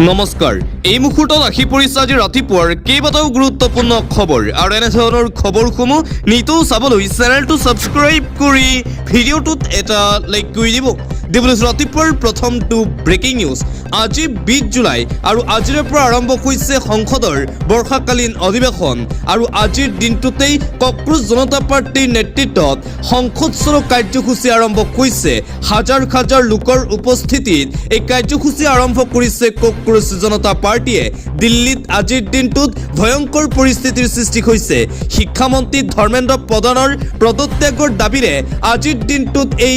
নমস্কাৰ এই মুহূৰ্তত আহি পৰিছে আজি ৰাতিপুৱাৰ কেইবাটাও গুৰুত্বপূৰ্ণ খবৰ আৰু এনে ধৰণৰ খবৰসমূহ নিতৌ চাবলৈ চেনেলটো ছাবস্ক্ৰাইব কৰি ভিডিঅ'টোত এটা লাইক কৰি দিব। ৰাতিপুৱাৰ প্ৰথমটো ব্ৰেকিং নিউজ। আজি 20 জুলাই আৰু আজিৰ পৰা আৰম্ভ হৈছে সংসদৰ বৰ্ষাকালীন অধিৱেশন আৰু আজিৰ দিনটোতেই কক্ৰোচ জনতা পাৰ্টিৰ নেতৃত্বত সংসদ চলো কাৰ্যসূচী আৰম্ভ হৈছে। হাজাৰ হাজাৰ লোকৰ উপস্থিতিত এই কাৰ্যসূচী আৰম্ভ কৰিছে কক্ৰোচ জনতা পাৰ্টিয়ে। দিল্লীত আজিৰ দিনটোত ভয়ংকৰ পৰিস্থিতিৰ সৃষ্টি হৈছে। শিক্ষামন্ত্ৰী ধৰ্মেন্দ্ৰ প্ৰধানৰ পদত্যাগৰ দাবীৰে আজিৰ দিনটোত এই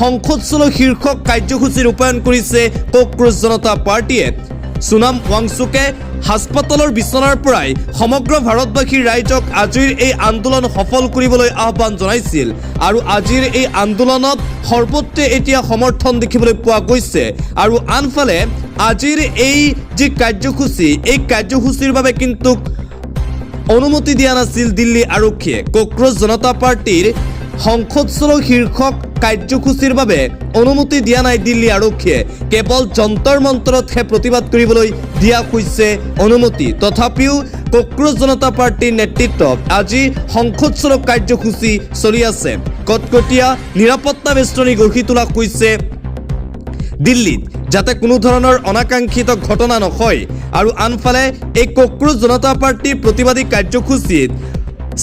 সংসদ চলো শীৰ্ষক কাৰ্যসূচী ৰূপায়ণ কৰিছে কক্ৰোচ জনতা পাৰ্টিয়ে। সোনাম ৱাংচুকে হাস্পতালৰ বিছনাৰ পৰাই সমগ্ৰ ভাৰতবাসীৰ ৰাইজক আজিৰ এই আন্দোলন সফল কৰিবলৈ আহ্বান জনাইছিল আৰু আজিৰ এই আন্দোলনত সৰ্বত্ৰে এতিয়া সমৰ্থন দেখিবলৈ পোৱা গৈছে। আৰু আনফালে আজিৰ এই যি কাৰ্যসূচী এই কাৰ্যসূচীৰ বাবে কিন্তু অনুমতি দিয়া নাছিল দিল্লী আৰক্ষীয়ে। কক্ৰোচ জনতা পাৰ্টিৰ সংসদ চলো শীৰ্ষক কাৰ্যসূচীৰ বাবে অনুমতি দিয়া নাই দিল্লী আৰক্ষীয়ে। কেৱল যন্তৰ মন্তৰতহে প্ৰতিবাদ কৰিবলৈ দিয়া হৈছে অনুমতি। তথাপিও কক্ৰোচ জনতা পাৰ্টিৰ নেতৃত্বত আজি সংসদ চলো কাৰ্যসূচী চলি আছে। কটকটীয়া নিৰাপত্তা বেষ্টনী গঢ়ি তোলা হৈছে দিল্লীত যাতে কোনো ধৰণৰ অনাকাংক্ষিত ঘটনা নহয়। আৰু আনফালে এই কক্ৰোচ জনতা পাৰ্টিৰ প্ৰতিবাদী কাৰ্যসূচীত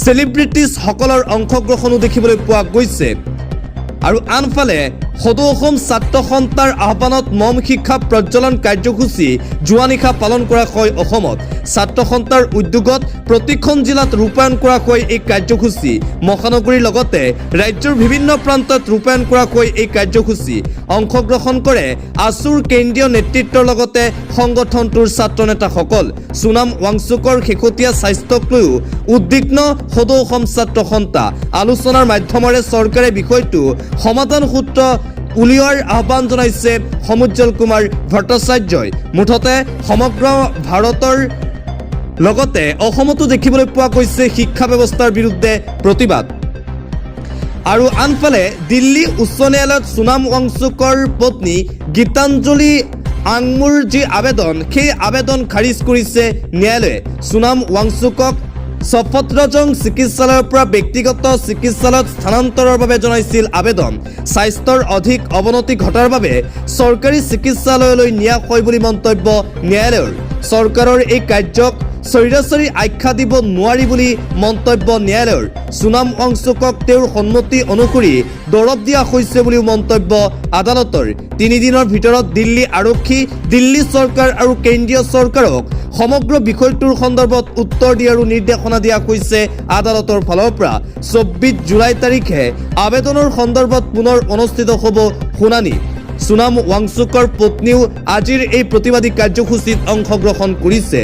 সেলিব্ৰিটিজ সকলৰ অংশগ্ৰহণো দেখিবলৈ পোৱা গৈছে। আৰু আনফালে সদৌ অসম ছাত্ৰ সন্থাৰ আহ্বানত মম শিক্ষা প্ৰজ্বলন কাৰ্যসূচী যোৱা নিশা পালন কৰা হয় অসমত। ছাত্ৰ সন্থাৰ উদ্যোগত প্ৰতিখন জিলাত ৰূপায়ণ কৰা হয় এই কাৰ্যসূচী। মহানগৰীৰ লগতে ৰাজ্যৰ বিভিন্ন প্ৰান্তত ৰূপায়ণ কৰা হয় এই কাৰ্যসূচী। অংশগ্ৰহণ কৰে আছুৰ কেন্দ্ৰীয় নেতৃত্বৰ লগতে সংগঠনটোৰ ছাত্ৰ নেতাসকল। সোনাম ৱাংচুকৰ শেহতীয়া স্বাস্থ্যক লৈও উদ্বিগ্ন সদৌ অসম ছাত্ৰ সন্থা। আলোচনাৰ মাধ্যমেৰে চৰকাৰে বিষয়টো সমাধান সূত্ৰ উলিওৱাৰ আহ্বান জনাইছে সমুজ্জ্বল কুমাৰ ভট্টাচাৰ্যই। মুঠতে সমগ্ৰ ভাৰতৰ লগতে অসমতো দেখিবলৈ পোৱা গৈছে শিক্ষা ব্যৱস্থাৰ বিৰুদ্ধে প্ৰতিবাদ। আৰু আনফালে দিল্লী উচ্চ ন্যায়ালয়ত সোনাম ৱাংচুকৰ পত্নী গীতাঞ্জলি আংমুৰ যি আবেদন সেই আবেদন খাৰিজ কৰিছে ন্যায়ালয়ে। সোনাম ৱাংচুকক সফদৰজং চিকিৎসালয়ৰ পৰা ব্যক্তিগত চিকিৎসালয়ত স্থানান্তৰৰ বাবে জনাইছিল আবেদন। স্বাস্থ্যৰ অধিক অৱনতি ঘটাৰ বাবে চৰকাৰী চিকিৎসালয়লৈ নিয়া হয় বুলি মন্তব্য ন্যায়ালয়ৰ। চৰকাৰৰ এই কাৰ্যক স্বৈৰাচাৰী আখ্যা দিব নোৱাৰি বুলি মন্তব্য ন্যায়ালয়ৰ। সোনাম ৱাংচুকক তেওঁৰ সন্মতি অনুসৰি দৰৱ দিয়া হৈছে বুলিও মন্তব্য আদালতৰ। 3 দিনৰ ভিতৰত দিল্লী আৰক্ষী, দিল্লী চৰকাৰ আৰু কেন্দ্ৰীয় চৰকাৰক সমগ্ৰ বিষয়টোৰ সন্দৰ্ভত উত্তৰ দিয়াৰো নিৰ্দেশনা দিয়া হৈছে আদালতৰ ফালৰ পৰা। 24 জুলাই তাৰিখে আবেদনৰ সন্দৰ্ভত পুনৰ অনুষ্ঠিত হ'ব শুনানি। সোনাম ৱাংচুকৰ পত্নীও আজিৰ এই প্ৰতিবাদী কাৰ্যসূচীত অংশগ্ৰহণ কৰিছে।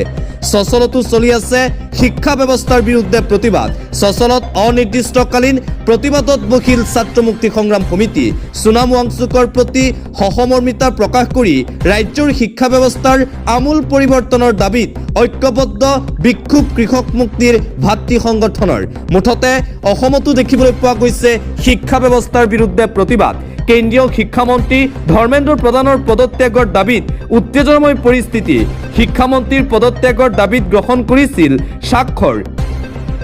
সচলতো চলি আছে শিক্ষা ব্যৱস্থাৰ বিৰুদ্ধে প্ৰতিবাদ। সচলত অনিৰ্দিষ্টকালীন প্ৰতিবাদত বহিল ছাত্ৰ মুক্তি সংগ্ৰাম সমিতি। সোনাম ৱাংচুকৰ প্ৰতি সহমৰ্মিতা প্ৰকাশ কৰি ৰাজ্যৰ শিক্ষা ব্যৱস্থাৰ আমূল পৰিৱৰ্তনৰ দাবীত ঐক্যবদ্ধ বিক্ষোভ কৃষক মুক্তিৰ ভাতৃ সংগঠনৰ। মুঠতে অসমতো দেখিবলৈ পোৱা গৈছে শিক্ষা ব্যৱস্থাৰ বিৰুদ্ধে প্ৰতিবাদ। কেন্দ্ৰীয় শিক্ষামন্ত্ৰী ধৰ্মেন্দ্ৰ প্ৰধানৰ পদত্যাগৰ দাবীত উত্তেজনাময় পৰিস্থিতি। শিক্ষামন্ত্ৰীৰ পদত্যাগৰ দাবীত গ্ৰহণ কৰিছিল স্বাক্ষৰ।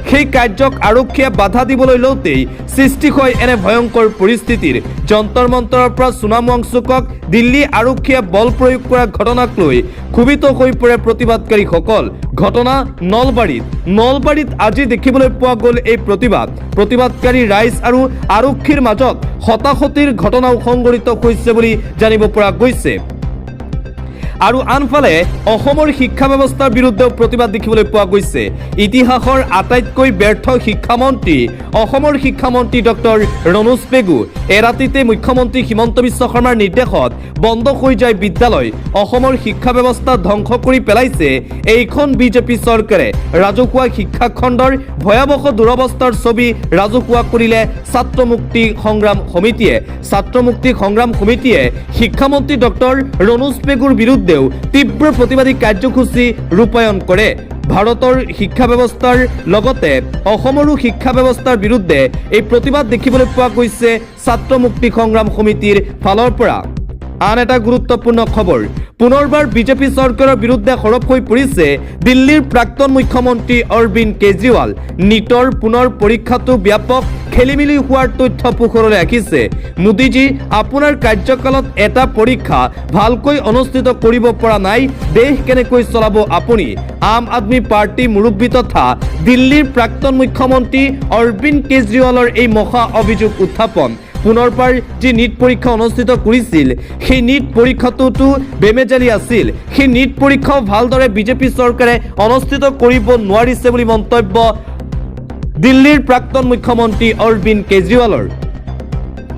সেই কাৰ্যক আৰক্ষীয়ে বাধা দিবলৈ লওঁতেই সৃষ্টি হয় এনে ভয়ংকৰ পৰিস্থিতিৰ। যন্তৰ মন্তৰৰ পৰা সোনাম ৱাংচুকক দিল্লী আৰক্ষীয়ে বল প্ৰয়োগ কৰা ঘটনাক লৈ ক্ষোভিত হৈ পৰে প্ৰতিবাদকাৰীসকল। ঘটনা নলবাৰীত আজি দেখিবলৈ পোৱা গ'ল এই প্ৰতিবাদকাৰী ৰাইজ আৰু আৰক্ষীৰ মাজত হতাহতিৰ ঘটনাও সংঘটিত হৈছে বুলি জানিব পৰা গৈছে। আৰু আনফালে অসমৰ শিক্ষা ব্যৱস্থাৰ বিৰুদ্ধেও প্ৰতিবাদ দেখিবলৈ পোৱা গৈছে। ইতিহাসৰ আটাইতকৈ ব্যৰ্থ শিক্ষামন্ত্ৰী অসমৰ শিক্ষামন্ত্ৰী ডক্টৰ ৰণোজ পেগু। এৰাতিতে মুখ্যমন্ত্ৰী হিমন্ত বিশ্ব শৰ্মাৰ নিৰ্দেশত বন্ধ হৈ যায় বিদ্যালয়। অসমৰ শিক্ষা ব্যৱস্থা ধ্বংস কৰি পেলাইছে এইখন বিজেপি চৰকাৰে। ৰাজহুৱা শিক্ষা খণ্ডৰ ভয়াৱহ দুৰৱস্থাৰ ছবি ৰাজহুৱা কৰিলে ছাত্ৰ মুক্তি সংগ্ৰাম সমিতিয়ে। ছাত্ৰ মুক্তি সংগ্ৰাম সমিতিয়ে শিক্ষামন্ত্ৰী ডক্টৰ ৰণোজ পেগুৰ বিৰুদ্ধে তীব্ৰ প্ৰতিবাদী কাৰ্যসূচী ৰূপায়ণ কৰে। ভাৰতৰ শিক্ষা ব্যৱস্থাৰ লগতে অসমৰো শিক্ষা ব্যৱস্থাৰ বিৰুদ্ধে এই প্ৰতিবাদ দেখিবলৈ পোৱা গৈছে ছাত্ৰ মুক্তি সংগ্ৰাম সমিতিৰ ফালৰ পৰা। আন এটা গুৰুত্বপূৰ্ণ খবৰ, পুনৰবাৰ বিজেপি চৰকাৰৰ বিৰুদ্ধে সৰব হৈ পৰিছে দিল্লীৰ প্ৰাক্তন মুখ্যমন্ত্ৰী অৰবিন্দ কেজৰিৱাল। নীটৰ পুনৰ পৰীক্ষাটো ব্যাপক খেলিমেলি হোৱাৰ তথ্য পোহৰলৈ আহিছে। মোদীজী, আপোনাৰ কাৰ্যকালত এটা পৰীক্ষা ভালকৈ অনুষ্ঠিত কৰিব পৰা নাই, দেশ কেনেকৈ চলাব আপুনি? আম আদমি পাৰ্টি মুৰব্বী তথা দিল্লীৰ প্ৰাক্তন মুখ্যমন্ত্ৰী অৰবিন্দ কেজৰিৱালৰ এই মহা অভিযোগ উত্থাপন। পুনৰবাৰ যি নীট পৰীক্ষা অনুষ্ঠিত কৰিছিল, সেই নীট পৰীক্ষাটোতো বেমেজালি আছিল। সেই নীট পৰীক্ষাও ভালদৰে বিজেপি চৰকাৰে অনুষ্ঠিত কৰিব নোৱাৰিছে বুলি মন্তব্য দিল্লীৰ প্ৰাক্তন মুখ্যমন্ত্ৰী অৰবিন্দ কেজৰিৱালৰ।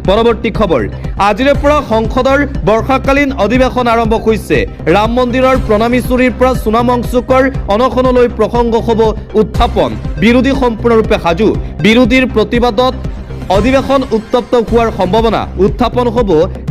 পৰৱৰ্তী খবৰ, আজিৰে পৰা সংসদৰ বৰ্ষাকালীন অধিৱেশন আৰম্ভ হৈছে। ৰাম মন্দিৰৰ প্ৰণামী চুৰিৰ পৰা সোণাম ৱাংচুকৰ অনশনলৈ প্ৰসংগ হ'ব উত্থাপন। বিৰোধী সম্পূৰ্ণৰূপে সাজু। বিৰোধীৰ প্ৰতিবাদত অধিৱেশন উত্তপ্ত হোৱাৰ সম্ভাৱনা। উত্থাপন হ'ব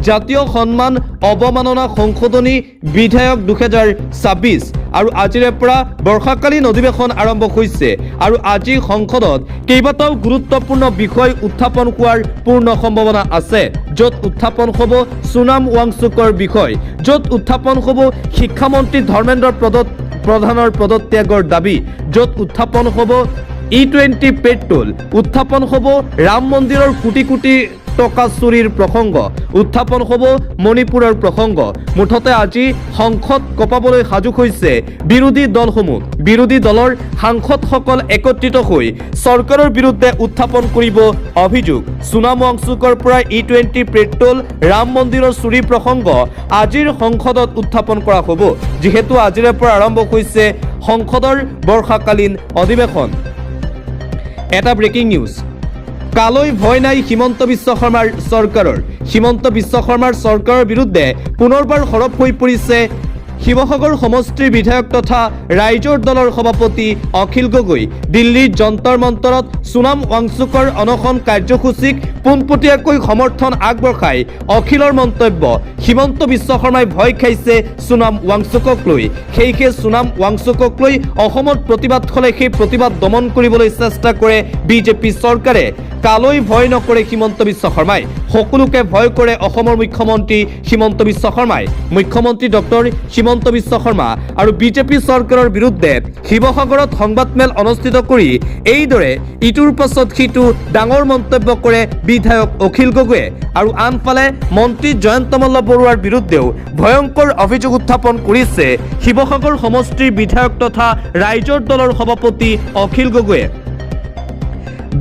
জাতীয় সন্মান অৱমাননা সংশোধনী বিধেয়ক 2026। আৰু আজিৰে পৰা বৰ্ষাকালীন অধিৱেশন আৰম্ভ হৈছে আৰু আজি সংসদত কেইবাটাও গুৰুত্বপূৰ্ণ বিষয় উত্থাপন হোৱাৰ পূৰ্ণ সম্ভাৱনা আছে। য'ত উত্থাপন হ'ব সোণাম ৱাংচুকৰ বিষয়, য'ত উত্থাপন হ'ব শিক্ষামন্ত্ৰী ধৰ্মেন্দ্ৰ প্ৰধানৰ পদত্যাগৰ দাবী, য'ত উত্থাপন হ'ব E20 পেট্ৰল, উত্থাপন হ'ব ৰাম মন্দিৰৰ কোটি কোটি টকা চুৰিৰ প্ৰসংগ, উত্থাপন হ'ব মণিপুৰৰ প্ৰসংগ। মুঠতে আজি সংসদ কঁপাবলৈ সাজু হৈছে বিৰোধী দলসমূহ। বিৰোধী দলৰ সাংসদসকল একত্ৰিত হৈ চৰকাৰৰ বিৰুদ্ধে উত্থাপন কৰিব অভিযোগ। সোণাম ৱাংচুকৰ পৰা E20 পেট্ৰল, ৰাম মন্দিৰৰ চুৰি প্ৰসংগ আজিৰ সংসদত উত্থাপন কৰা হ'ব, যিহেতু আজিৰে পৰা আৰম্ভ হৈছে সংসদৰ বৰ্ষাকালীন অধিৱেশন। এটা ব্ৰেকিং নিউজ, কালৈ ভয় নাই হিমন্ত বিশ্ব শৰ্মাৰ চৰকাৰৰ। হিমন্ত বিশ্ব শৰ্মাৰ চৰকাৰৰ বিৰুদ্ধে পুনৰবাৰ সৰব হৈ পৰিছে শিৱসাগৰ সমষ্টিৰ বিধায়ক তথা ৰাইজৰ দলৰ সভাপতি অখিল গগৈ। দিল্লীৰ যন্তৰ মন্তৰত সোণাম ৱাংচুকৰ অনশন কাৰ্যসূচীক পোনপটীয়াকৈ সমৰ্থন আগবঢ়াই অখিলৰ মন্তব্য, হিমন্ত বিশ্ব শৰ্মাই ভয় খাইছে সোণাম ৱাংচুকক লৈ। সেয়েহে সোণাম ৱাংচুকক লৈ অসমত প্ৰতিবাদ হ'লে সেই প্ৰতিবাদ দমন কৰিবলৈ চেষ্টা কৰে বিজেপি চৰকাৰে। কালৈ ভয় নকৰে হিমন্ত বিশ্ব শৰ্মাই, সকলোকে ভয় কৰে অসমৰ মুখ্যমন্ত্ৰী হিমন্ত বিশ্ব শৰ্মাই। মুখ্যমন্ত্ৰী ডক্টৰ হিমন্ত বিশ্ব শৰ্মা আৰু বিজেপি চৰকাৰৰ বিৰুদ্ধে শিৱসাগৰত সংবাদমেল অনুষ্ঠিত কৰি এইদৰে ইটোৰ পাছত সিটো ডাঙৰ মন্তব্য কৰে বিধায়ক অখিল গগৈয়ে। আৰু আনফালে মন্ত্ৰী জয়ন্ত মল্ল বৰুৱাৰ বিৰুদ্ধেও ভয়ংকৰ অভিযোগ উত্থাপন কৰিছে শিৱসাগৰ সমষ্টিৰ বিধায়ক তথা ৰাইজৰ দলৰ সভাপতি অখিল গগৈয়ে।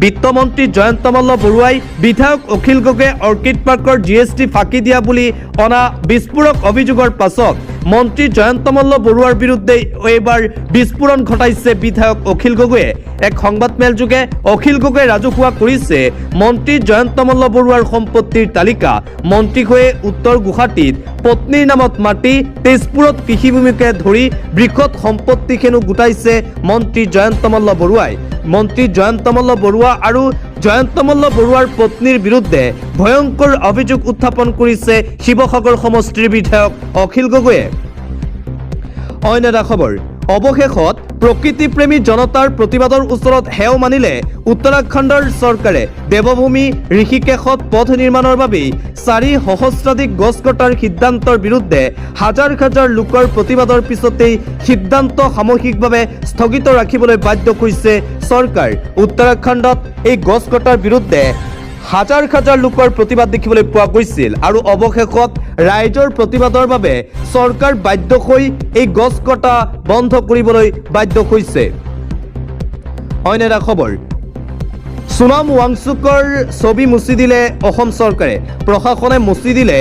বিত্তমন্ত্ৰী জয়ন্ত মল্ল বৰুৱাই বিধায়ক অখিল গগৈয়ে অৰ্কিড পাৰ্কৰ GST ফাঁকি দিয়া বুলি অনা বিস্ফোৰক অভিযোগৰ পাছত মন্ত্ৰী জয়ন্ত মল্ল বৰুৱাৰ বিৰুদ্ধে এইবাৰ বিস্ফোৰণ ঘটাইছে বিধায়ক অখিল গগৈয়ে। এক সংবাদমেল যোগে অখিল গগৈয়ে ৰাজহুৱা কৰিছে মন্ত্ৰী জয়ন্ত মল্ল বৰুৱাৰ সম্পত্তিৰ তালিকা। মন্ত্ৰী হৈয়ে উত্তৰ গুৱাহাটীত পত্নীৰ নামত মাটি, তেজপুৰত কৃষিভূমিকে ধৰি বৃহৎ সম্পত্তিখেনো গোটাইছে মন্ত্ৰী জয়ন্ত মল্ল বৰুৱাই। মন্ত্ৰী জয়ন্ত মল্ল বৰুৱা আৰু জয়ন্ত মল্ল বৰুৱাৰ পত্নীৰ বিৰুদ্ধে ভয়ংকৰ অভিযোগ উত্থাপন কৰিছে শিৱসাগৰ সমষ্টিৰ বিধায়ক অখিল গগৈয়ে। অন্য এটা খবৰ, অৱশেষত প্ৰকৃতিপ্ৰেমী জনতাৰ প্ৰতিবাদৰ ওচৰত হেও মানিলে উত্তৰাখণ্ডৰ চৰকাৰে। দেৱভূমি ঋষিকেশত পথ নিৰ্মাণৰ বাবেই 4 সহস্ৰাধিক গছ কটাৰ সিদ্ধান্তৰ বিৰুদ্ধে হাজাৰ হাজাৰ লোকৰ প্ৰতিবাদৰ পিছতেই সিদ্ধান্ত সাময়িকভাৱে স্থগিত ৰাখিবলৈ বাধ্য হৈছে চৰকাৰ। উত্তৰাখণ্ডত এই গছ কটাৰ বিৰুদ্ধে হাজাৰ হাজাৰ লোকৰ প্ৰতিবাদ দেখিবলৈ পোৱা গৈছিল আৰু অৱশেষত ৰাইজৰ প্ৰতিবাদৰ বাবে চৰকাৰ বাধ্য হৈ এই গছ কটা বন্ধ কৰিবলৈ বাধ্য হৈছে। অন্য এটা খবৰ, সোণাম ৱাংচুকৰ ছবি মুচি দিলে অসম চৰকাৰে। প্ৰশাসনে মুচি দিলে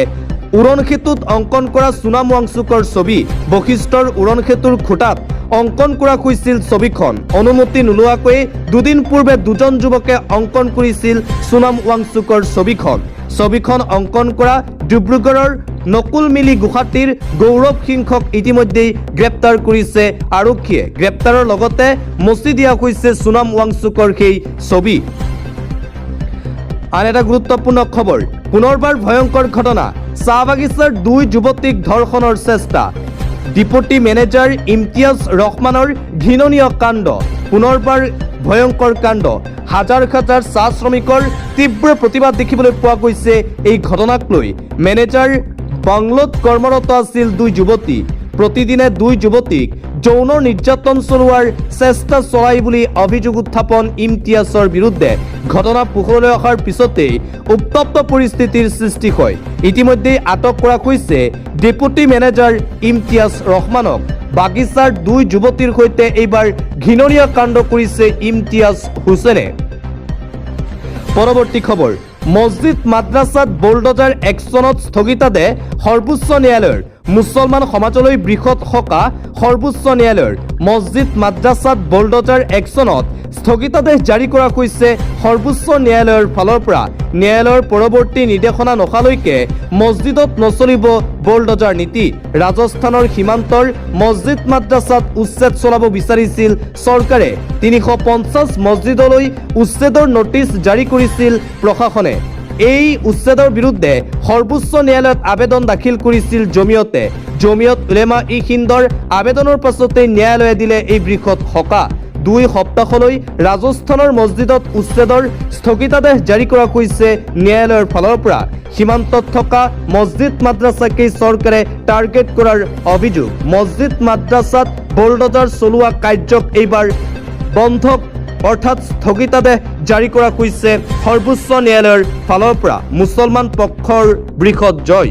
উৰণ সেতুত অংকন কৰা সোণাম ৱাংচুকৰ ছবি। বশিষ্ঠৰ উৰণ সেতুৰ খুঁটাত অংকন কৰা হৈছিল ছবিখন। অনুমতি নোলোৱাকৈ দুদিন পূৰ্বে দুজন যুৱকে অংকন কৰিছিল সোণাম ৱাংচুকৰ ছবিখন। ছবিখন অংকন কৰা ডিব্ৰুগড়ৰ নকুল মিলি গুৱাহাটীৰ গৌৰৱ সিংহক ইতিমধ্যেই গ্ৰেপ্তাৰ কৰিছে আৰক্ষীয়ে। গ্ৰেপ্তাৰৰ লগতে মচি দিয়া হৈছে সোণাম ৱাংচুকৰ সেই ছবি। আন এটা গুৰুত্বপূৰ্ণ খবৰ, পুনৰবাৰ ভয়ংকৰ ঘটনা, চাহ বাগিচাৰ 2 যুৱতীক ধৰ্ষণৰ চেষ্টা। ডিপুটি মেনেজাৰ ইমতিয়াজ ৰহমানৰ ঘৃণনীয় কাণ্ড। পুনৰবাৰ ভয়ংকৰ কাণ্ড। হাজাৰ হাজাৰ চাহ শ্ৰমিকৰ তীব্ৰ প্ৰতিবাদ দেখিবলৈ পোৱা গৈছে এই ঘটনাক লৈ। মেনেজাৰ বাংলোত কৰ্মৰত আছিল 2 যুৱতী। প্ৰতিদিনে 2 যুৱতীক যৌন নিৰ্যাতন চলোৱাৰ চেষ্টা চলাই বুলি অভিযোগ উত্থাপন ইমতিয়াজৰ বিৰুদ্ধে। ঘটনা পোহৰলৈ অহাৰ পিছতেই উত্তপ্ত পৰিস্থিতিৰ সৃষ্টি হয়। ইতিমধ্যে আটক কৰা হৈছে ডেপুটি মেনেজাৰ ইমতিয়াজ ৰহমানক। বাগিচাৰ 2 যুৱতীৰ সৈতে এইবাৰ ঘৃণনীয় কাণ্ড কৰিছে ইমতিয়াজ হুছেইনে। পৰৱৰ্তী খবৰ, মছজিদ মাদ্ৰাছাত বুলডোজাৰ একশ্যনত স্থগিতাদেশ সৰ্বোচ্চ ন্যায়ালয়ৰ। মুছলমান সমাজলৈ বৃহৎ সকাহ সৰ্বোচ্চ ন্যায়ালয়ৰ। মছজিদ মাদ্ৰাছাত বুলডোজাৰ একশ্যনত স্থগিতাদেশ জাৰি কৰা হৈছে সৰ্বোচ্চ ন্যায়ালয়ৰ ফালৰ পৰা। ন্যায়ালয়ৰ পৰৱৰ্তী নিৰ্দেশনা নহালৈকে মছজিদত নচলিব বুলডোজাৰ নীতি। ৰাজস্থানৰ সীমান্তৰ মছজিদ মাদ্ৰাছাত উচ্ছেদ চলাব বিচাৰিছিল চৰকাৰে। 350 মছজিদলৈ উচ্ছেদৰ নটিচ জাৰি কৰিছিল প্ৰশাসনে। এই উচ্ছেদৰ বিৰুদ্ধে সৰ্বোচ্চ ন্যায়ালয়ত আবেদন দাখিল কৰিছিল জমিয়তে। জমিয়ত উলেমা ই হিন্দৰ আবেদনৰ পাছতে ন্যায়ালয়ে দিলে এই বৃহৎ সকাহ। 2 সপ্তাহলৈ ৰাজস্থানৰ মছজিদত উচ্ছেদৰ স্থগিতাদেশ জাৰি কৰা হৈছে ন্যায়ালয়ৰ ফালৰ পৰা। সীমান্তত থকা মছজিদ মাদ্ৰাছাকেই চৰকাৰে টাৰ্গেট কৰাৰ অভিযোগ। মছজিদ মাদ্ৰাছাত বুলডোজাৰ চলোৱা কাৰ্যক এইবাৰ বন্ধ অৰ্থাৎ স্থগিতাদেশ জাৰি কৰা হৈছে সৰ্বোচ্চ ন্যায়ালয়ৰ ফালৰ পৰা। মুছলমান পক্ষৰ বৃহৎ জয়।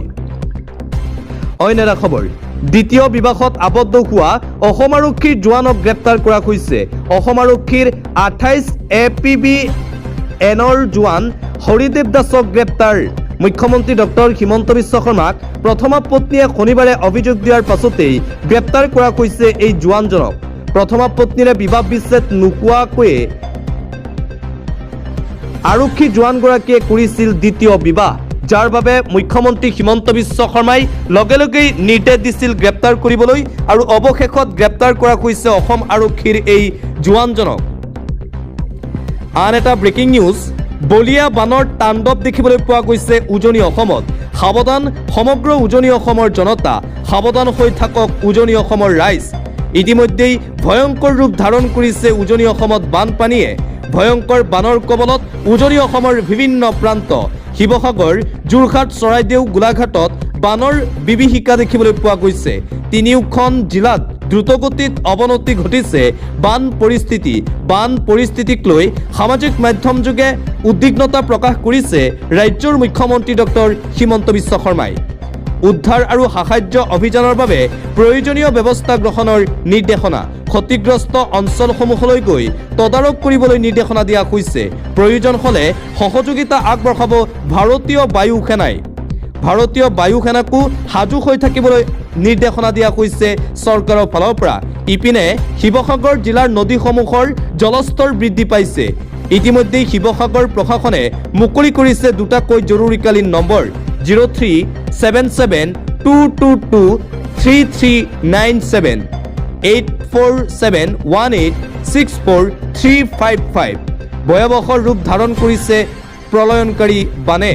অন্য এটা খবৰ, দ্বিতীয় বিবাহত আবদ্ধ হোৱা অসম আৰক্ষীৰ জোৱানক গ্ৰেপ্তাৰ কৰা হৈছে। অসম আৰক্ষীৰ 28 APBNৰ জোৱান হৰিদেৱ দাসক গ্ৰেপ্তাৰ। মুখ্যমন্ত্ৰী ডক্টৰ হিমন্ত বিশ্ব শৰ্মাক প্ৰথমা পত্নীয়ে শনিবাৰে অভিযোগ দিয়াৰ পাছতেই গ্ৰেপ্তাৰ কৰা হৈছে এই জোৱানজনক। প্ৰথমা পত্নীৰে বিবাহ বিচ্ছেদ নোহোৱাকৈয়ে আৰক্ষী জোৱানগৰাকীয়ে কৰিছিল দ্বিতীয় বিবাহ, যাৰ বাবে মুখ্যমন্ত্ৰী হিমন্ত বিশ্ব শৰ্মাই লগে লগেই নিৰ্দেশ দিছিল গ্ৰেপ্তাৰ কৰিবলৈ, আৰু অৱশেষত গ্ৰেপ্তাৰ কৰা হৈছে অসম আৰক্ষীৰ এই জোৱানজনক। আন এটা ব্ৰেকিং নিউজ, বলিয়া বানৰ তাণ্ডৱ দেখিবলৈ পোৱা গৈছে উজনি অসমত। সাৱধান সমগ্ৰ উজনি অসমৰ জনতা, সাৱধান হৈ থাকক উজনি অসমৰ ৰাইজ। ইতিমধ্যেই ভয়ংকৰ ৰূপ ধাৰণ কৰিছে উজনি অসমত বানপানীয়ে। ভয়ংকৰ বানৰ কবলত উজনি অসমৰ বিভিন্ন প্ৰান্ত, শিৱসাগৰ, যোৰহাট, চৰাইদেউ, গোলাঘাটত বানৰ বিভীষিকা দেখিবলৈ পোৱা গৈছে। 3খন জিলাত দ্ৰুতগতিত অৱনতি ঘটিছে বান পৰিস্থিতি। বান পৰিস্থিতিক লৈ সামাজিক মাধ্যম যোগে উদ্বিগ্নতা প্ৰকাশ কৰিছে ৰাজ্যৰ মুখ্যমন্ত্ৰী ডক্টৰ হিমন্ত বিশ্ব শৰ্মাই। উদ্ধাৰ আৰু সাহায্য অভিযানৰ বাবে প্ৰয়োজনীয় ব্যৱস্থা গ্ৰহণৰ নিৰ্দেশনা। ক্ষতিগ্ৰস্ত অঞ্চলসমূহলৈ গৈ তদাৰক কৰিবলৈ নিৰ্দেশনা দিয়া হৈছে। প্ৰয়োজন হ'লে সহযোগিতা আগবঢ়াব ভাৰতীয় বায়ু সেনাই। ভাৰতীয় বায়ু সেনাকো সাজু হৈ থাকিবলৈ নিৰ্দেশনা দিয়া হৈছে চৰকাৰৰ ফালৰ পৰা। ইপিনে শিৱসাগৰ জিলাৰ নদীসমূহৰ জলস্তৰ বৃদ্ধি পাইছে। ইতিমধ্যে শিৱসাগৰ প্ৰশাসনে মুকলি কৰিছে দুটাকৈ জৰুৰীকালীন নম্বৰ 0377222337 84718643555। ভয়াৱহ ৰূপ ধাৰণ কৰিছে প্ৰলয়নকাৰী বানে।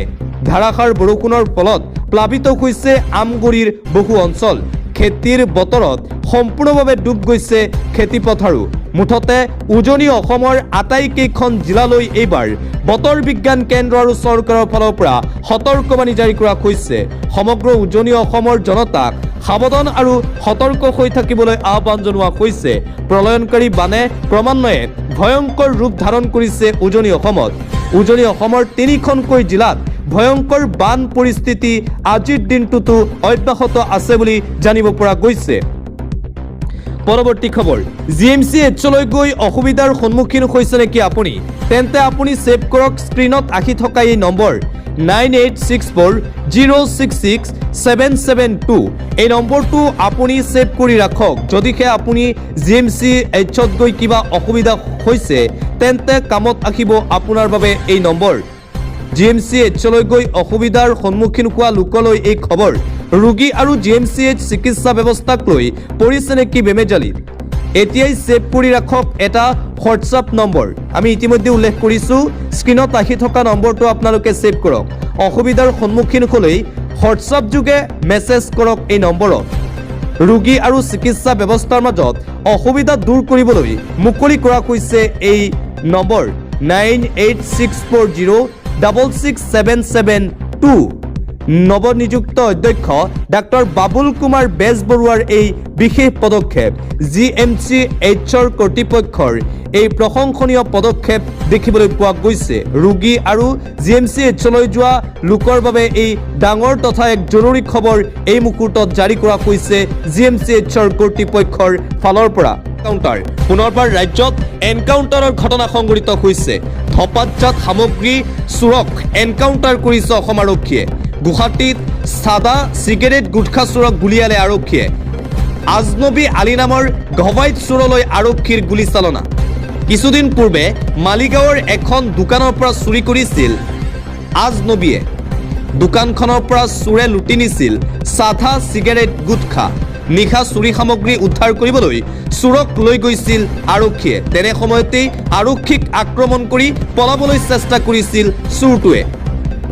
ধাৰাসাৰ বৰষুণৰ ফলত প্লাবিত হৈছে আমগুৰিৰ বহু অঞ্চল। খেতিৰ বতৰত সম্পূৰ্ণভাৱে ডুব গৈছে খেতিপথাৰো। মুঠতে উজনি অসমৰ আটাইকেইখন জিলালৈ এইবাৰ বতৰ বিজ্ঞান কেন্দ্ৰ আৰু চৰকাৰৰ ফালৰ পৰা সতৰ্কবাণী জাৰি কৰা হৈছে। সমগ্ৰ উজনি অসমৰ জনতাক সাৱধান আৰু সতৰ্ক হৈ থাকিবলৈ আহ্বান জনোৱা হৈছে। প্ৰলয়নকাৰী বানে ক্ৰমান্বয়ে ভয়ংকৰ ৰূপ ধাৰণ কৰিছে উজনি অসমত। উজনি অসমৰ 3খনকৈ জিলাত ভয়ংকৰ বান পৰিস্থিতি আজিৰ দিনটোতো অব্যাহত আছে বুলি জানিব পৰা গৈছে। পৰৱৰ্তী খবৰ, GMCHলৈ গৈ অসুবিধাৰ সন্মুখীন হৈছে নেকি আপুনি? তেন্তে আপুনি ছেভ কৰক স্ক্ৰীনত আহি থকা এই নম্বৰ 9864066772। এই নম্বৰটো আপুনি ছেভ কৰি ৰাখক। যদিহে আপুনি GMCHত গৈ কিবা অসুবিধা হৈছে তেন্তে কামত আহিব আপোনাৰ বাবে এই নম্বৰ। GMCHলৈ গৈ অসুবিধাৰ সন্মুখীন হোৱা লোকলৈ এই খবৰ। ৰোগী আৰু GMCH চিকিৎসা ব্যৱস্থাক লৈ পৰিছে নেকি বেমেজালি? এতিয়াই ছেভ কৰি ৰাখক এটা হোৱাটছআপ নম্বৰ। আমি ইতিমধ্যে উল্লেখ কৰিছোঁ, স্ক্ৰীনত আহি থকা নম্বৰটো আপোনালোকে ছেভ কৰক। অসুবিধাৰ সন্মুখীন হ'লেই হোৱাটছআপ যোগে মেছেজ কৰক এই নম্বৰত। ৰোগী আৰু চিকিৎসা ব্যৱস্থাৰ মাজত অসুবিধা দূৰ কৰিবলৈ মুকলি কৰা হৈছে এই নম্বৰ 9864066772। নৱনিযুক্ত অধ্যক্ষ ডাক্তৰ বাবুল কুমাৰ বেজবৰুৱাৰ এই বিশেষ পদক্ষেপ GMCHৰ কৰ্তৃপক্ষৰ এই প্ৰশংসনীয় পদক্ষেপ দেখিবলৈ পোৱা গৈছে। ৰোগী আৰু GMCHলৈ যোৱা লোকৰ বাবে এই ডাঙৰ তথা এক জৰুৰী খবৰ এই মুহূৰ্তত জাৰি কৰা হৈছে GMCHৰ কৰ্তৃপক্ষৰ ফালৰ পৰা। পুনৰবাৰ ৰাজ্যত এনকাউণ্টাৰৰ ঘটনা সংঘটিত হৈছে। ধপাতজাত সামগ্ৰী চোৰক এনকাউণ্টাৰ কৰিছে অসম আৰক্ষীয়ে। গুৱাহাটীত চাদা চিগাৰেট গুটখা চোৰক গুলীয়ালে আৰক্ষীয়ে। আজনবী আলী নামৰ ঘবাইত চোৰলৈ আৰক্ষীৰ গুলীচালনা। কিছুদিন পূৰ্বে মালিগাঁৱৰ এখন দোকানৰ পৰা চুৰি কৰিছিল আজনবীয়ে। দোকানখনৰ পৰা চোৰে লুটি নিছিল চাধা চিগাৰেট গুটখা। নিশা চুৰি সামগ্ৰী উদ্ধাৰ কৰিবলৈ চোৰক লৈ গৈছিল আৰক্ষীয়ে। তেনে সময়তেই আৰক্ষীক আক্ৰমণ কৰি পলাবলৈ চেষ্টা কৰিছিল চোৰটোৱে।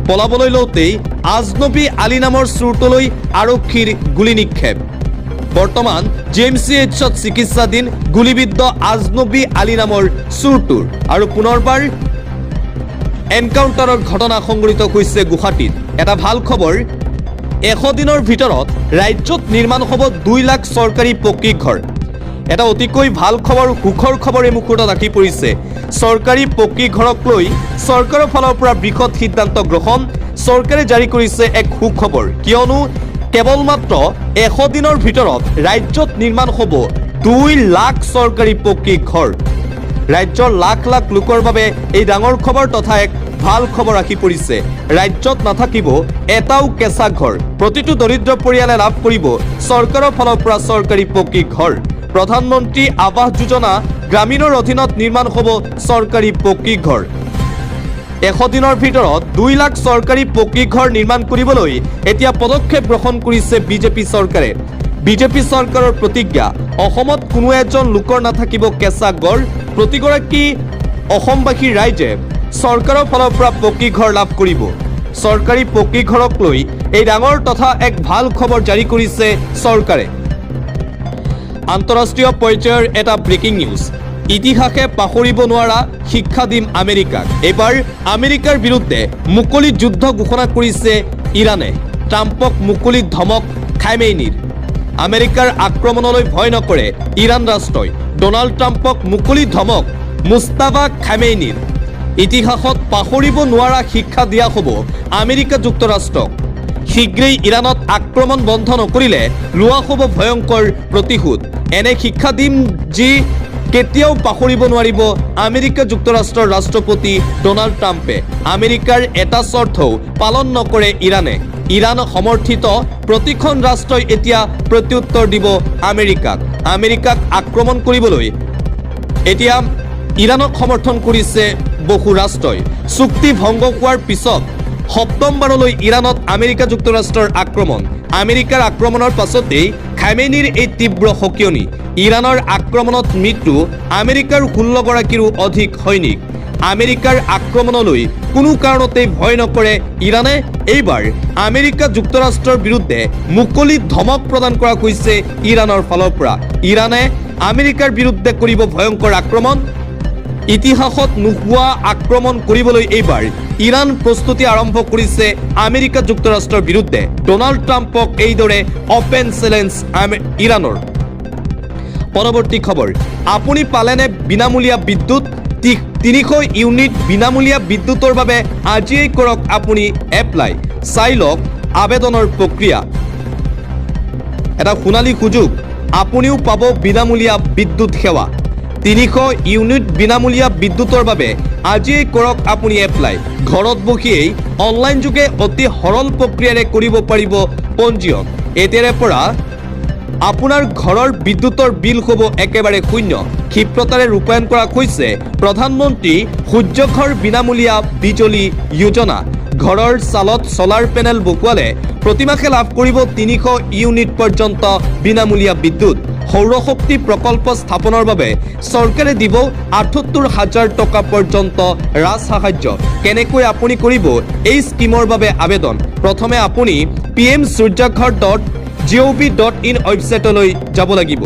পলাবলৈ লওঁতেই আজনবী আলী নামৰ চোৰটোলৈ আৰক্ষীৰ গুলী নিক্ষেপ। বৰ্তমান GMCHত চিকিৎসাধীন গুলীবিদ্ধ আজনবী আলী নামৰ চোৰটোৰ। আৰু পুনৰবাৰ এনকাউণ্টাৰৰ ঘটনা সংঘটিত হৈছে গুৱাহাটীত। এটা ভাল খবৰ, 100 দিনৰ ভিতৰত ৰাজ্যত নিৰ্মাণ হ'ব 2 লাখ চৰকাৰী পকী ঘৰ। এটা অতিকৈ ভাল খবৰ, সুখৰ খবৰ এই মুহূৰ্তত আহি পৰিছে। চৰকাৰী পকী ঘৰক লৈ চৰকাৰৰ ফালৰ পৰা বৃহৎ সিদ্ধান্ত গ্ৰহণ। চৰকাৰে জাৰি কৰিছে এক সুখবৰ, কিয়নো কেৱল মাত্ৰ 100 দিনৰ ভিতৰত ৰাজ্যত নিৰ্মাণ হ'ব 2 লাখ চৰকাৰী পকী ঘৰ। ৰাজ্যৰ লাখ লাখ লোকৰ বাবে এই ডাঙৰ খবৰ তথা এক ভাল খবৰ আহি পৰিছে। ৰাজ্যত নাথাকিব এটাও কেঁচা ঘৰ। প্ৰতিটো দৰিদ্ৰ পৰিয়ালে লাভ কৰিব চৰকাৰৰ ফালৰ পৰা চৰকাৰী পকী ঘৰ। প্ৰধানমন্ত্ৰী আৱাস যোজনা গ্ৰামীণৰ অধীনত নিৰ্মাণ হ'ব চৰকাৰী পকী ঘৰ। 100 দিনৰ ভিতৰত 2 লাখ চৰকাৰী পকী ঘৰ নিৰ্মাণ কৰিবলৈ এতিয়া পদক্ষেপ গ্ৰহণ কৰিছে বিজেপি চৰকাৰে। বিজেপি চৰকাৰৰ প্ৰতিজ্ঞা, অসমত কোনো এজন লোকৰ নাথাকিব কেঁচা ঘৰ। প্ৰতিগৰাকী অসমবাসী ৰাইজে চৰকাৰৰ ফালৰ পৰা পকী ঘৰ লাভ কৰিব। চৰকাৰী পকী ঘৰক লৈ এই ডাঙৰ তথা এক ভাল খবৰ জাৰি কৰিছে চৰকাৰে। আন্তঃৰাষ্ট্ৰীয় পৰ্যায়ৰ এটা ব্ৰেকিং নিউজ। ইতিহাসে পাহৰিব নোৱাৰা শিক্ষা দিম আমেৰিকাক। এইবাৰ আমেৰিকাৰ বিৰুদ্ধে মুকলি যুদ্ধ ঘোষণা কৰিছে ইৰাণে। ট্ৰাম্পক মুকলি ধমক খামেইনিৰ। আমেৰিকাৰ আক্ৰমণলৈ ভয় নকৰে ইৰাণ ৰাষ্ট্ৰই। ডোনাল্ড ট্ৰাম্পক মুকলি ধমক মুস্তাফা খামেইনিৰ। ইতিহাসত পাহৰিব নোৱাৰা শিক্ষা দিয়া হ'ব আমেৰিকা যুক্তৰাষ্ট্ৰক। শীঘ্ৰেই ইৰাণত আক্ৰমণ বন্ধ নকৰিলে লোৱা হ'ব ভয়ংকৰ প্ৰতিশোধ। এনে শিক্ষা দিম যি কেতিয়াও পাহৰিব নোৱাৰিব আমেৰিকা যুক্তৰাষ্ট্ৰৰ ৰাষ্ট্ৰপতি ডোনাল্ড ট্ৰাম্পে। আমেৰিকাৰ এটা চৰ্তও পালন নকৰে ইৰাণে। ইৰাণ সমৰ্থিত প্ৰতিখন ৰাষ্ট্ৰই এতিয়া প্ৰত্যুত্তৰ দিব আমেৰিকাক। আমেৰিকাক আক্ৰমণ কৰিবলৈ এতিয়া ইৰাণক সমৰ্থন কৰিছে বহু ৰাষ্ট্ৰই। চুক্তি ভংগ হোৱাৰ পিছত সপ্তমবাৰলৈ ইৰাণত আমেৰিকা যুক্তৰাষ্ট্ৰৰ আক্ৰমণ। আমেৰিকাৰ আক্ৰমণৰ পাছতেই খামেইনিৰ এই তীব্ৰ সকিয়নি। ইৰাণৰ আক্ৰমণত মৃত্যু আমেৰিকাৰ 16 গৰাকীৰো অধিক সৈনিক। আমেৰিকাৰ আক্ৰমণলৈ কোনো কাৰণতেই ভয় নকৰে ইৰাণে। এইবাৰ আমেৰিকা যুক্তৰাষ্ট্ৰৰ বিৰুদ্ধে মুকলি ধমক প্ৰদান কৰা হৈছে ইৰাণৰ ফালৰ পৰা। ইৰাণে আমেৰিকাৰ বিৰুদ্ধে কৰিব ভয়ংকৰ আক্ৰমণ। ইতিহাসত নোহোৱা আক্ৰমণ কৰিবলৈ এইবাৰ ইৰাণ প্ৰস্তুতি আৰম্ভ কৰিছে আমেৰিকা যুক্তৰাষ্ট্ৰৰ বিৰুদ্ধে। ডোনাল্ড ট্ৰাম্পক এইদৰে অপেন চেলেঞ্জ ইৰাণৰ। পৰৱৰ্তী খবৰ, আপুনি পালেনে বিনামূলীয়া বিদ্যুৎ? 300 ইউনিট বিনামূলীয়া বিদ্যুতৰ বাবে আজিয়েই কৰক আপুনি এপ্লাই। চাই লওক আবেদনৰ প্ৰক্ৰিয়া। এটা সোণালী সুযোগ, আপুনিও পাব বিনামূলীয়া বিদ্যুৎ সেৱা। 300 ইউনিট বিনামূলীয়া বিদ্যুতৰ বাবে আজিয়েই কৰক আপুনি এপ্লাই। ঘৰত বহিয়েই অনলাইন যোগে অতি সৰল প্ৰক্ৰিয়াৰে কৰিব পাৰিব পঞ্জীয়ন। এতিয়াৰে পৰা আপোনাৰ ঘৰৰ বিদ্যুতৰ বিল হ'ব একেবাৰে শূন্য। ক্ষিপ্ৰতাৰে ৰূপায়ণ কৰা হৈছে প্ৰধানমন্ত্ৰী সূৰ্য ঘৰ বিনামূলীয়া বিজলী যোজনা। ঘৰৰ চালত চলাৰ পেনেল বহোৱালে প্ৰতিমাহে লাভ কৰিব 300 ইউনিট পৰ্যন্ত বিনামূলীয়া বিদ্যুৎ। সৌৰশক্তি প্ৰকল্প স্থাপনৰ বাবে চৰকাৰে দিব ৭৮,০০০ টকা পৰ্যন্ত ৰাজসাহায্য। কেনেকৈ আপুনি কৰিব এই স্কিমৰ বাবে আবেদন? প্ৰথমে আপুনি pmsuryaghar.gov.in ৱেবছাইটলৈ যাব লাগিব।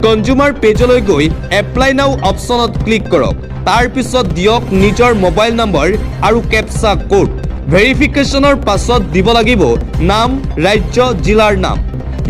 কনজিউমাৰ পেজলৈ গৈ এপ্লাই নাও অপশ্যনত ক্লিক কৰক। তাৰ পিছত দিয়ক নিজৰ মোবাইল নম্বৰ আৰু কেপচা কোড। ভেৰিফিকেশ্যনৰ পাছত দিব লাগিব নাম, ৰাজ্য, জিলাৰ নাম।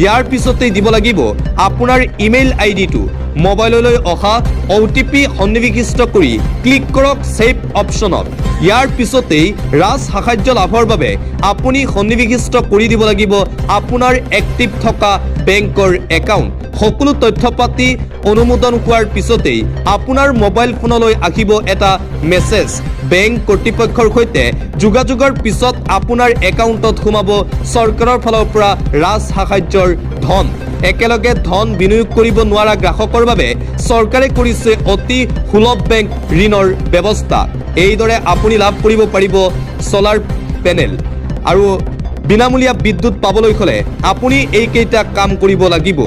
ইয়াৰ পিছতেই দিব লাগিব আপোনাৰ ইমেইল আইডিটো। মোবাইললৈ অহা OTP সন্নিৱিষ্ট কৰি ক্লিক কৰক ছেভ অপশ্যনত। ইয়াৰ পিছতেই ৰাজসাহায্য লাভৰ বাবে আপুনি সন্নিৱিষ্ট কৰি দিব লাগিব আপোনাৰ এক্টিভ থকা বেংকৰ একাউণ্ট। সকলো তথ্য পাতি অনুমোদন হোৱাৰ পিছতেই আপোনাৰ মোবাইল ফোনলৈ আহিব এটা মেছেজ। বেংক কৰ্তৃপক্ষৰ সৈতে যোগাযোগৰ পিছত আপোনাৰ একাউণ্টত সোমাব চৰকাৰৰ ফালৰ পৰা ৰাজসাহায্যৰ ধন। একেলগে ধন বিনিয়োগ কৰিব নোৱাৰা গ্ৰাহকৰ বাবে চৰকাৰে কৰিছে অতি সুলভ বেংক ঋণৰ ব্যৱস্থা। এইদৰে আপুনি লাভ কৰিব পাৰিব ছলাৰ পেনেল আৰু বিনামূলীয়া বিদ্যুৎ পাবলৈ হ'লে আপুনি এইকেইটা কাম কৰিব লাগিব।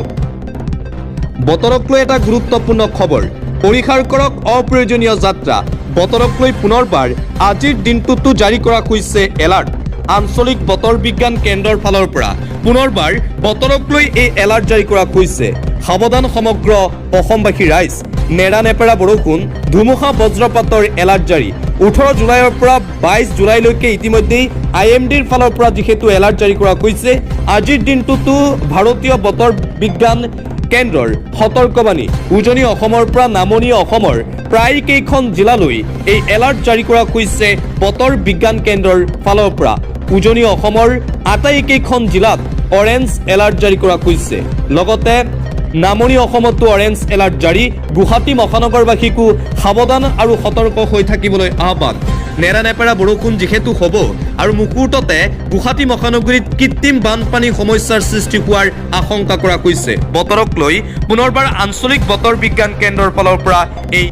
বতৰক লৈ এটা গুৰুত্বপূৰ্ণ খবৰ। পৰিহাৰ কৰক অপ্ৰয়োজনীয় যাত্ৰা। বতৰক লৈ পুনৰবাৰ আজিৰ দিনটোতো জাৰি কৰা হৈছে এলাৰ্ট। আঞ্চলিক বতৰ বিজ্ঞান কেন্দ্ৰৰ ফালৰ পৰা পুনৰবাৰ বতৰক লৈ এই এলাৰ্ট জাৰি কৰা হৈছে। সাৱধান সমগ্ৰ অসমবাসী ৰাইজ। নেৰানেপেৰা বৰষুণ, ধুমুহা বজ্ৰপাতৰ এলাৰ্ট জাৰি। 18 জুলাইৰ পৰা 22 জুলাইলৈকে ইতিমধ্যেই IMDৰ ফালৰ পৰা যিহেতু এলাৰ্ট জাৰি কৰা হৈছে, আজিৰ দিনটোতো ভাৰতীয় বতৰ বিজ্ঞান কেন্দ্ৰৰ সতৰ্কবাণী। উজনি অসমৰ পৰা নামনি অসমৰ প্ৰায় কেইখন জিলালৈ এই এলাৰ্ট জাৰি কৰা হৈছে বতৰ বিজ্ঞান কেন্দ্ৰৰ ফালৰ পৰা। উজনি অসমৰ আটাইকেইখন জিলাত অৰেঞ্জ এলাৰ্ট জাৰি কৰা হৈছে। লগতে নামনি অসমতো অৰেঞ্জ এলাৰ্ট জাৰি। গুৱাহাটী মহানগৰবাসীকো সাৱধান আৰু সতৰ্ক হৈ থাকিবলৈ আহ্বান। নেৰানেপেৰা বৰষুণ যিহেতু হ'ব আৰু মুহূৰ্ততে গুৱাহাটী মহানগৰীত কৃত্ৰিম বানপানী সমস্যাৰ সৃষ্টি হোৱাৰ আশংকা কৰা হৈছে। বতৰক লৈ পুনৰবাৰ আঞ্চলিক বতৰ বিজ্ঞান কেন্দ্ৰৰ ফালৰ পৰা এই